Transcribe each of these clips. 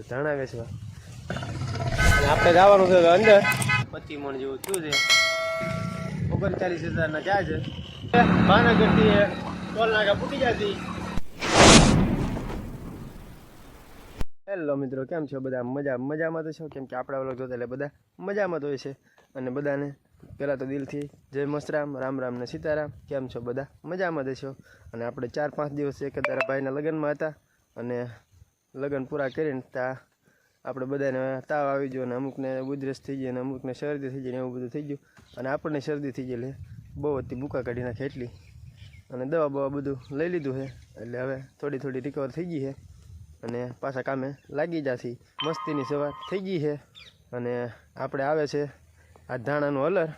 ધાણા વેચવા અને આપણે જવાનું છે અંદર 25 મણ જેવું થયું છે 39,000 ના ચાર્જ છે ભાવનગરથી ટોલ નાકા પૂટી જતી. હેલો મિત્રો, કેમ છો બધા? મજામાં તો છો? કેમ કે આપણા વ્લોગ જોતા એટલે બધા મજામાં તો હોય છે. અને બધાને પહેલાં તો દિલથી જય મસ્તરામ, રામ રામ ને સીતારામ. કેમ છો બધા? મજામાં તો છો? અને આપણે 4-5 દિવસ એક તારા ભાઈના લગ્નમાં હતા અને લગ્ન પૂરા કરીને ત્યાં આપણે બધાને તાવ આવી ગયો અને અમુકને ઉધરસ થઈ ગઈ અને અમુકને શરદી થઈ ગઈ ને એવું બધું થઈ ગયું. અને આપણને શરદી થઈ ગઈ એટલે બહુ હતી બુકા કાઢી નાખે એટલી. અને દવા બવા બધું લઈ લીધું છે એટલે હવે થોડી રિકવર થઈ ગઈ છે અને પાછા કામે લાગી જશે. મસ્તીની સવાર થઈ ગઈ છે અને આપણે આવે છે આ ધાણાનું હલર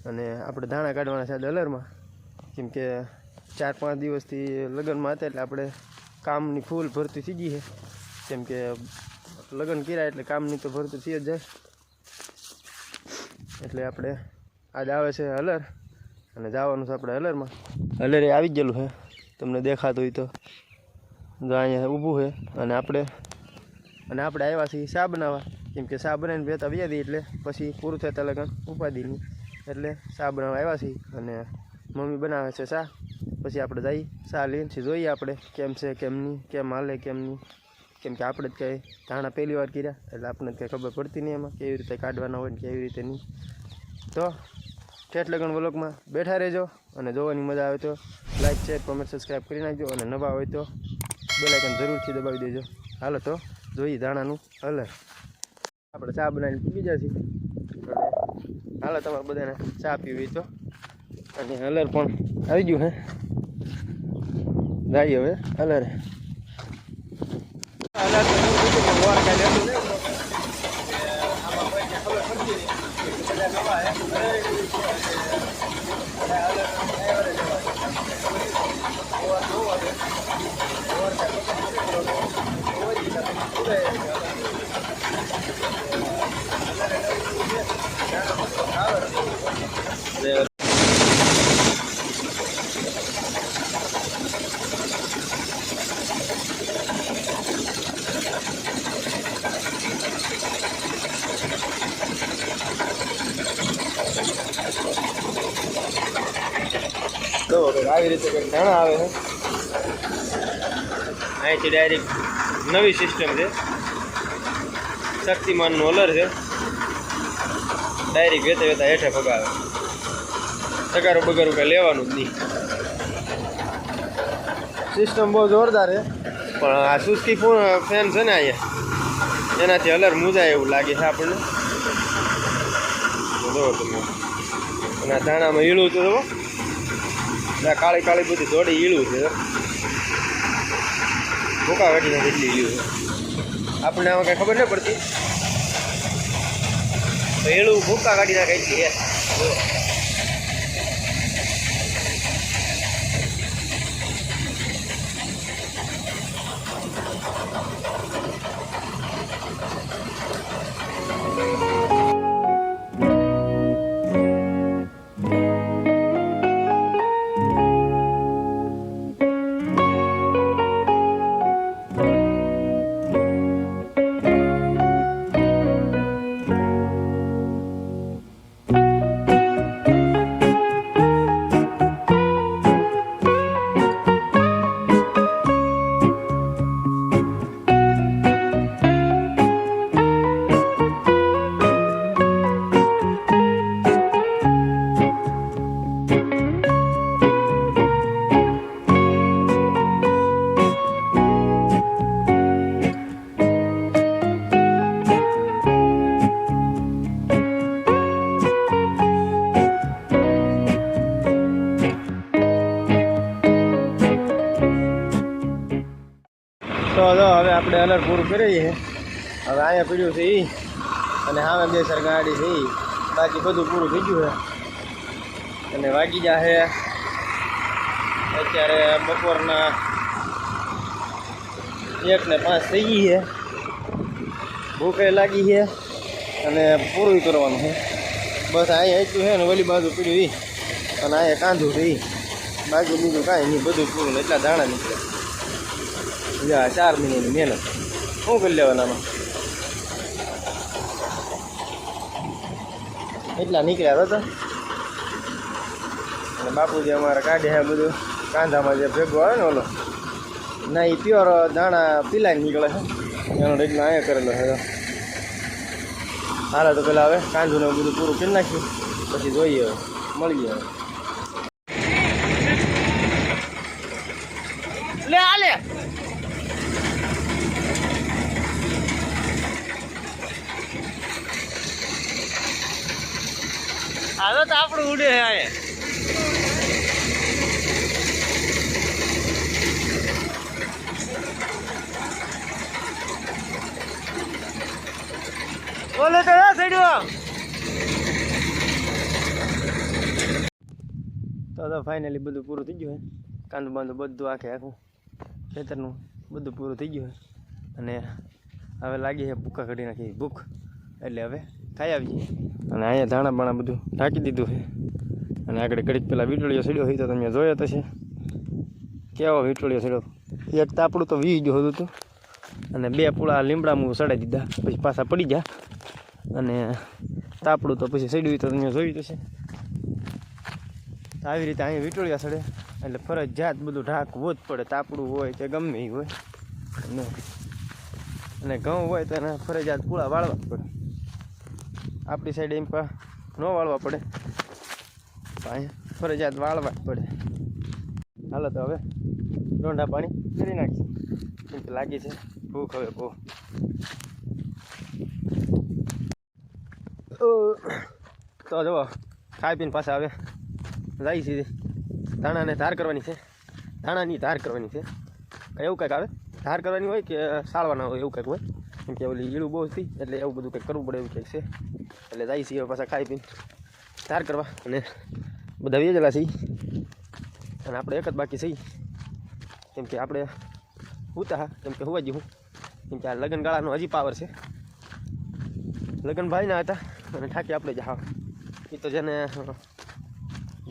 અને આપણે ધાણા કાઢવાના છે હલરમાં. કેમ કે 4-5 દિવસથી લગ્નમાં હતા એટલે આપણે કામની ફૂલ ભરતી થઈ ગઈ છે. કેમ કે લગ્ન કર્યા એટલે કામની તો ભરતી થઈ જ જાય. એટલે આપણે આજ આવે છે હલર અને જવાનું છે આપણે હલરમાં. હલરે આવી જ ગયેલું છે, તમને દેખાતું હોય તો અહીંયા ઊભું છે. અને આપણે આવ્યા છીએ ચા બનાવવા. કેમ કે ચા બનાવીને બેતા વ્યા દઈએ એટલે પછી પૂરું થતાં લગન ઉપાધિની એટલે ચા બનાવવા આવ્યા છીએ. અને મમ્મી બનાવે છે ચા. પછી આપણે જઈએ ચા લઈને જોઈએ આપણે કેમ છે કેમ નહીં, કેમ હાલે કેમ નહીં. કેમ કે આપણે જ કંઈ ધાણા પહેલી વાર કર્યા એટલે આપણને કંઈ ખબર પડતી નહીં એમાં કેવી રીતે કાઢવાના હોય ને કેવી રીતે નહીં. તો ઠેઠ લગન વ્લોગમાં બેઠા રહેજો અને જોવાની મજા આવે તો લાઈક, શેર, કોમેન્ટ, સબસ્ક્રાઈબ કરી નાખજો. અને નવા હોય તો બેલ આઇકન જરૂરથી દબાવી દેજો. હાલો તો જોઈએ ધાણાનું હલર. આપણે ચા બનાવીને પીવી જશે અને હાલો તમારે બધાને ચા પીવી તો. અને હલર પણ આવી ગયું હે, જઈએ હવે હલરે. આવી રીતે કંઈક ધાણા આવે છે. અહીંથી ડાયરેક્ટ નવી સિસ્ટમ છે, શક્તિમાનનું હલર છે. ડાયરેક્ટ વેતા હેઠે પગાવે, તગારું બગારું કંઈ લેવાનું જ નહીં. સિસ્ટમ બહુ જોરદાર છે. પણ આ સુસ્કી ફેન છે ને અહીંયા એનાથી હલર મુજાય એવું લાગે છે આપણને. જોવો તમે. અને આ ધાણામાં હીળું તો જુઓ, કાળી બધી જોડી હીળું છે. ભૂકા કાઢીને કેટલી હીળું છે આપણને આમાં કંઈ ખબર ન પડતી. તો હીળું ભૂકા કાઢી નાખે એટલી છે. તો હવે આપણે હલર પૂરું કરીએ. હવે અહીંયા પીડ્યું છે એ અને સામે બે સર ગાડી છે એ, બાકી બધું પૂરું થઈ ગયું છે. અને વાગી જાય અત્યારે બપોરના 1:05 થઈ ગઈ છે. ભૂખે લાગી છે અને પૂરું કરવાનું છે. બસ અહીંયા એટલું છે ને ઓલી બાજુ પીડ્યું એ અને અહીંયા કાંધું છે એ, બાકી બીજું કાંઈ નહીં, બધું પૂરું. એટલા દાણા નીકળે. 4 મહિનાની મહેનત. શું કરી લેવાના એટલા નીકળ્યા હતા અને બાપુજી અમારે કાઢે છે બધું કાંધામાં જે ભેગો આવે ને ઓલો ના એ પ્યોર દાણા પીલાઈ નીકળે છે એનો એટલો અહીંયા કરેલો છે હાલે તો પેલા હવે કાંધું બધું પૂરું કરી નાખ્યું પછી જોઈએ હવે મળીએ હવે લે આલે હવે તો આપણું ઉડે છે અહીંયા બોલે તો સડ્યો તો ફાઇનલી બધું પૂરું થઈ ગયું છે કાંદું બાંધું બધું આખું ખેતરનું બધું પૂરું થઈ ગયું છે અને હવે લાગી છે ભૂકા કાઢી નાખી ભૂખ એટલે હવે ખાઈ આવીએ અને અહીંયા ધાણા બાણા બધું ઢાંકી દીધું છે અને આગળ ઘડીક પેલા વીટળીઓ સડ્યો હોય તો તમે જોયો તો છે કેવો વીટળીઓ સડ્યો એક તાપડું તો વી ગયું હતું અને બે પૂળા લીમડા હું સડાઈ દીધા પછી પાછા પડી ગયા અને તાપડું તો પછી સડ્યું તો તમે જોયું તો છે આવી રીતે અહીંયા વીટળિયા સડે એટલે ફરજિયાત બધું ઢાંકવું જ પડે તાપડું હોય કે ગમે એ હોય અને ઘઉં હોય તો એને ફરજિયાત પૂળા વાળવા જ પડે આપણી સાઈડ એમ પણ ન વાળવા પડે અહીંયા ફરજિયાત વાળવા જ પડે હાલો તો હવે ડોંડા પાણી કરી નાખીએ કેમ કે લાગી છે ભૂખ હવે બહુ તો જુઓ ખાઈ પીને પાછા હવે જાય સીધી ધાણાને ધાર કરવાની છે ધાણાની ધાર કરવાની છે એવું કંઈક આવે ધાર કરવાની હોય કે સાળવાના હોય એવું કંઈક હોય કેમ કે ઓલી ઈળું બહુ હતી એટલે એવું બધું કંઈક કરવું પડે એવું કંઈક છે એટલે જાય છીએ પાછા ખાઈ પીને ધાર કરવા અને બધા વેચેલા છીએ અને આપણે એક જ બાકી છીએ કેમ કે આપણે ઉતા કેમ કે હોવા જ હું કેમ કે આ લગ્ન ગાળાનો હજી પાવર છે લગ્ન ભાઈના હતા અને ઠાકી આપણે જ હા એ તો જેને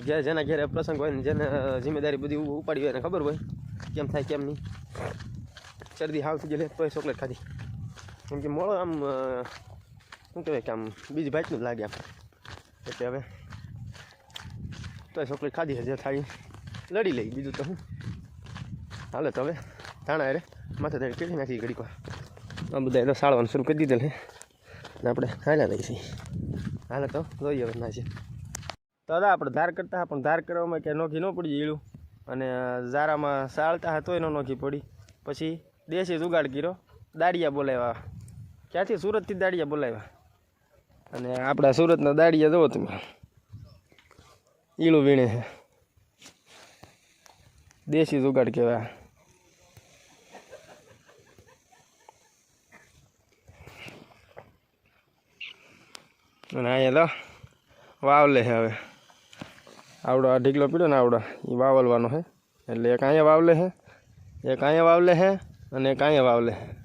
જેના ઘેરે પ્રસંગ હોય ને જેને જિમ્મેદારી બધી ઉપાડી હોય ને ખબર હોય કેમ થાય કેમ નહીં શરદી હાવ થઈ ગયેલી તોય ચોકલેટ ખાધી કેમ કે મોડો આમ શું કહેવાય કે આમ બીજી ભાઈનું જ લાગે આમ એટલે હવે તોય ચોકલેટ ખાધી છે જે થાય લડી લઈ બીજું તો હું હાલે તો હવે ધાણા અરે માથે ધડી કેળી નાખી ઘડીક વાર આ બધા એ તો સાળવાનું શરૂ કરી દીધેલ છે ને આપણે હાલ્યા લઈ છીએ હાલે તો જોઈએ હવે ના છે તો દાદા આપણે ધાર કરતા હા પણ ધાર કરવામાં ક્યાંય નોખી ન પડી ઈળું અને ઝારામાં સાળતા હા તોય ન નોખી પડી પછી દેશી જુગાડ કર્યો દાડિયા બોલાવ્યા ક્યાંથી સુરતથી દાડિયા બોલાવ્યા અને આપણા સુરતના દાડિયા જુઓ તમે ઈળું વીણે છે દેશી જુગાડ કહેવાય અને અહીંયા તો વાવલે છે હવે આવડો આ ઢીકલો પીડ્યો ને આવડો એ વાવલવાનો છે એટલે એક અહીંયા વાવલે છે એક અહીંયા વાવલે છે અને એક અહીંયા વાવલે છે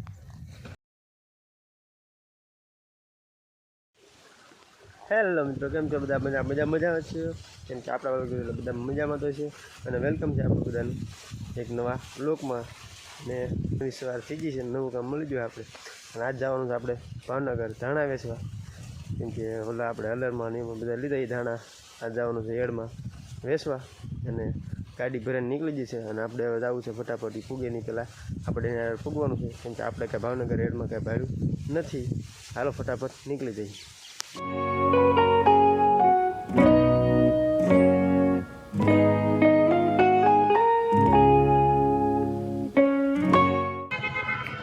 હેલો મિત્રો કેમ છો બધા મજામાં છે કેમ કે આપણા બધા મજામાં તો છે અને વેલકમ છે આપણે બધાનું એક નવા બ્લોકમાં ને નવી સવાર થઈ ગઈ છે નવું કામ મળી ગયું આપણે અને આજ જવાનું છે આપણે ભાવનગર ધાણા વેચવા કેમ કે ઓલા આપણે હલરમાં ને એમાં બધા લીધા એ ધાણા આજ જવાનું છે એડમાં વેચવા અને ગાડી ભરીને નીકળી જશે અને આપણે હવે જવું છે ફટાફટ ફૂગે નહીં પહેલાં આપણે એને ફૂગવાનું છે કેમ કે આપણે કાંઈ ભાવનગર એડમાં કાંઈ ભાડું નથી હાલો ફટાફટ નીકળી જઈએ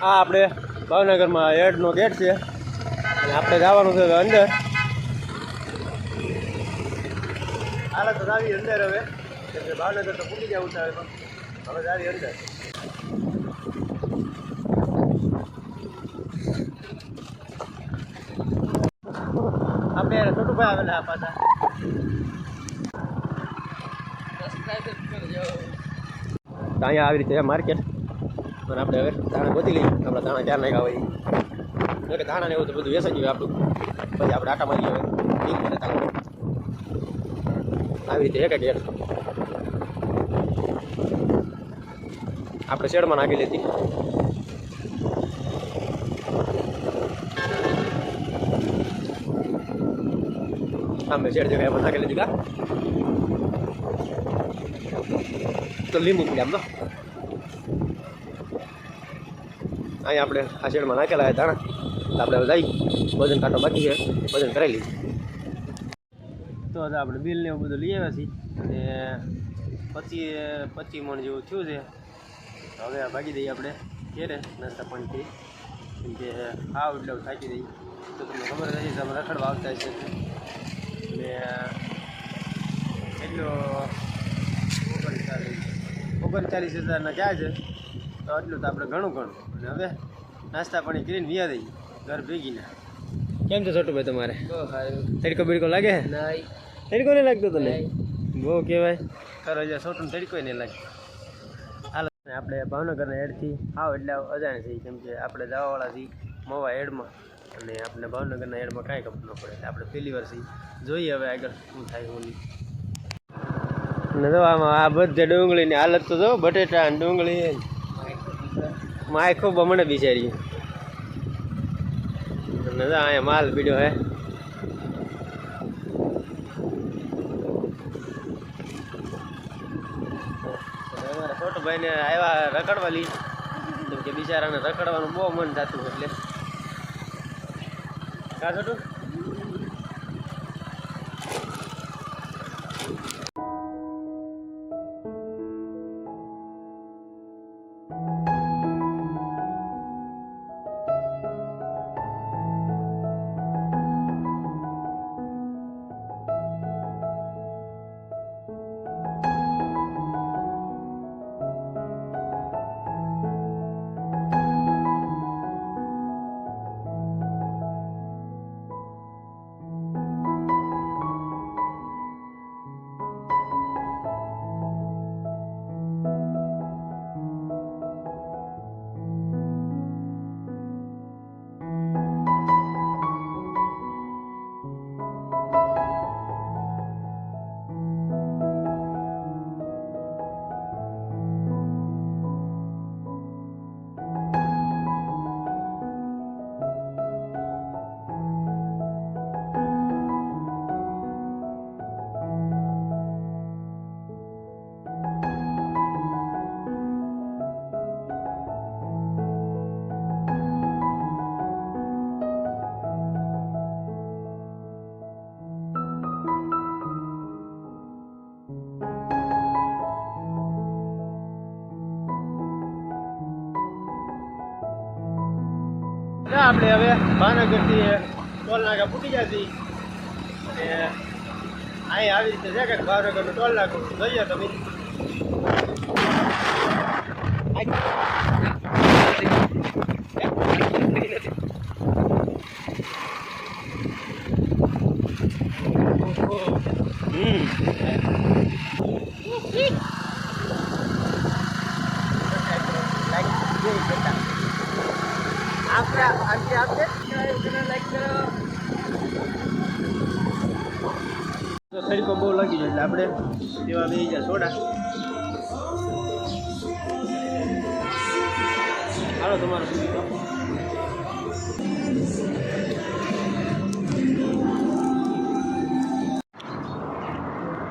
આ આપણે ભાવનગરમાં એડનો ગેટ છે અને આપણે જવાનું છે અંદર હાલ તો આવી અંદર હવે એટલે ભાવનગર તો પૂરી જવું છે હવે જાવી અંદર આપણે છોટુભાઈ આવેલા પાછા અહીંયા આવી રીતે માર્કેટ અને આપણે હવે ધાણા ગોતી લઈએ આપણા ધાણા ક્યાં નાખ્યા હોય કે ધાણા ને એવું તો બધું વેચાઈ ગયું આપણું પછી આપણે આટા મારી હવે આવી રીતે એક ગેટ આપણે શેડમાં નાખી લેતી સામે શેડ જગ્યાએ પણ નાખેલી દીધા તો લીંબુ પીડે આમ તો અહીંયા આપણે આ શેડમાં નાખેલા દાણા તો આપણે હવે જઈ વજન કાંટો બાકી છે વજન કરાવી લઈએ તો આપણે બિલ ને એવું બધું લઈ આવ્યા છીએ અને 25 મણ જેવું થયું છે હવે ભાગી દઈએ આપણે ઘેરે નાસ્તા પાણી કરી કેમ કે હાવ એટલે થાકી દઈએ તો તમને ખબર જ હશે અમે રખડવા આવતા છે ને એટલો 39,000ના ક્યાં છે તો એટલું તો આપણે ઘણું અને હવે નાસ્તા પાણી કરીને વ્યા દઈએ ઘર ભેગીને કેમ છે છોટુભાઈ તમારે તડકો બીડકો લાગે તડકો નહીં લાગતો તને બહુ કહેવાય તારો હજાર છોટું તડકો નહીં લાગે હાલ આપણે ભાવનગરના હેડથી આવો એટલે અજાણ છીએ કેમ કે આપણે જવાવાળા છીએ મવા હેડમાં અને આપણે ભાવનગરના હેડમાં કાંઈ ખબર ન પડે એટલે આપણે પહેલી વાર છીએ જોઈએ હવે આગળ શું થાય હું નહીં ને તો આમાં આ બધે ડુંગળીની હાલત તો જો બટેટા ડુંગળી માય ખૂબ મને બિચારી અને અહીંયા માલ પીડ્યો હે છોટુભાઈને આવ્યા રખડવા લી કેમ કે બિચારાને રખડવાનું બહુ મન થતું એટલે કા છોટું આપણે હવે ભાવનગરથી ટોલ નાકા ફૂટી જતી અને અહીં આવી રીતે છે કે ભાવનગરનું ટોલ નાકું જોઈએ તમે તડકો બહુ લાગી જાય એટલે આપણે એવા બે જાય સોડા હાલો તમારો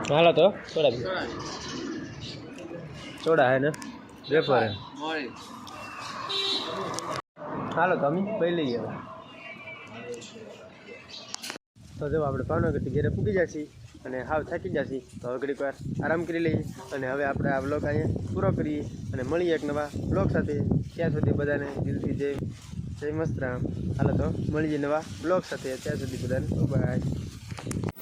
હાલો તો સોડા હે ને વેફર હે હાલો તો અમે પહેલી ગયા તો જો આપણે ભાવનગરથી ઘેરે પૂગી જશે અને હાવ થાકી જશે તો હવે ઘડીક વાર આરામ કરી લઈએ અને હવે આપણે આ બ્લોગ અહીંયા પૂરો કરીએ અને મળીએ એક નવા બ્લોગ સાથે ત્યાં સુધી બધાને દિલથી જય મસ્ત રામ હાલો તો મળીએ નવા બ્લોગ સાથે ત્યાં સુધી બધાને બાય.